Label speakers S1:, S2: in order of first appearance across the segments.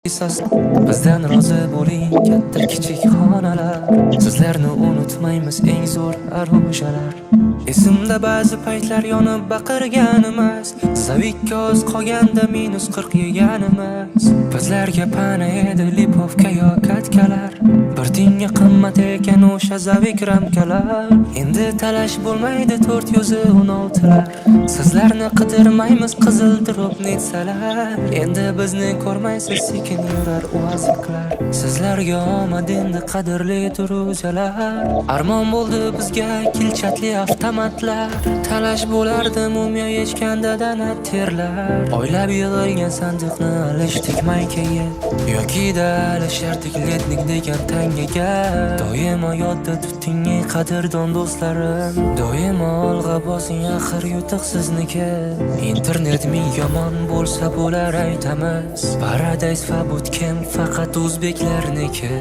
S1: Bizdan rozi bo'ling katta kichik xonalar, sizlarni unutmaymiz eng zo'r arushalar. Esimda ba'zi paytlar yonib baqirganimiz, Zavikka oz qolganda -40 yeganimiz. Bizlarga pana edi lipovka yo katkalar, bir tiyinga qimmat ekan o'sha Zavik ramkalar. Endi talash bo'lmaydi 416lar, sizlarni qidirmaymiz qizil drop netsalar. Endi bizni ko'rmaysiz sekin yurar uaziklar, sizlarga omad endi qadrli turujalar. Armon bo'ldi bizga kilchatli avtomatlar, talash bo'lardi mumyo yechganda dana terlar. Oylab yig'ilgan sandiqni alishdik maykaga, yoki alishardik letnik degan tangaga. Doimo yodda tuting ey qadrdon do'stlarim, doimo olg'a bosing axir yutuq sizniki. Internet ming yomon bo'lsa bo'lar aytamiz, Paradise va Bootcamp faqat o'zbeklarniki.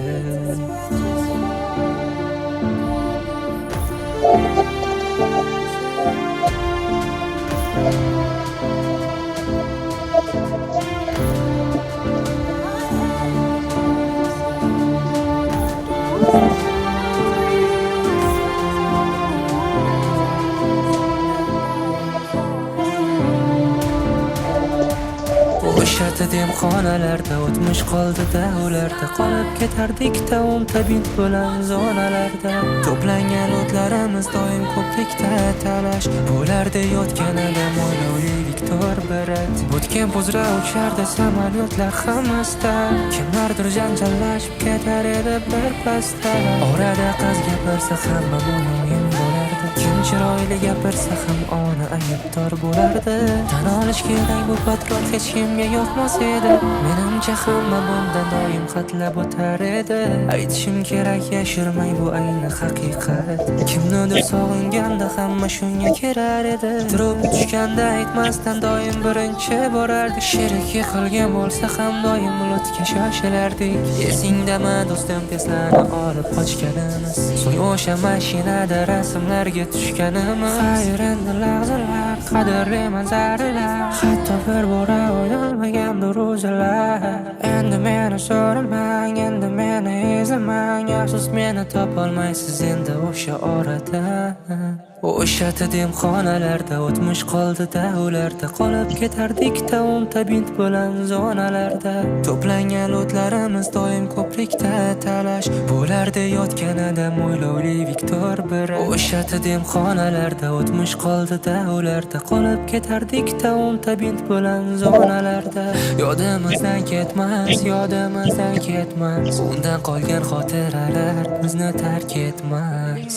S1: O'sha demxonalarda o'tmish qoldi-da, ularda qolib ketardik-da, o'nta bint bilan zonalarda. To'plangan o'tlarimiz doim ko'prikda talash bo'lardi, yotganida mo'ylovli Viktor Berat. Bootcamp uzra uchardi samolyotlar hammasda, kimlardir janjallashib ketar edi bir pasda. Orada qiz gapirsa hamma muloyim bo'lardi, kim chiroyli gapirsa ham ona aybdor bo'lardi. Tan olish kerak, bu patrul hech kimga yoqmas edi, menimcha hamma bundan doim xatlab o'tar edi. Aytishim kerak, yashirmay bu ayni haqiqat, kimnidir sog'inganda hamma shunga kirar edi. Turib tushganda aytmasdan doim birinchi borardik, sherik yiqilgan bo'lsa ham doim bulutga shoshilardik. Esingdami do'stim Teslani olib qochganimiz, so'ng o'sha mashinada rasmlarga tushganimiz. Xayr endi lahzalar, qadrli manzaralar, hatto bir bora o'ylanmagandir o'zalar. Endi meni so'ramang, endi meni izlamang, afsus meni topolmaysiz endi o'sha orada. O'sha demxonalarda o'tmish qoldi-da, ularda qolib ketardik-da, o'nta bint bilan zonalarda. To'plangan o'tlarimiz doim ko'prikda talash bo'lardi, yotganida mo'ylovli Viktor Berat. O'sha demxonalarda o'tmish qoldi-da, ularda qolib ketardik-da, o'nta bint bilan zonalarda. Yodimizdan ketmas, yodimizdan ketmas, undan qolgan xotiralar bizni tark etmas.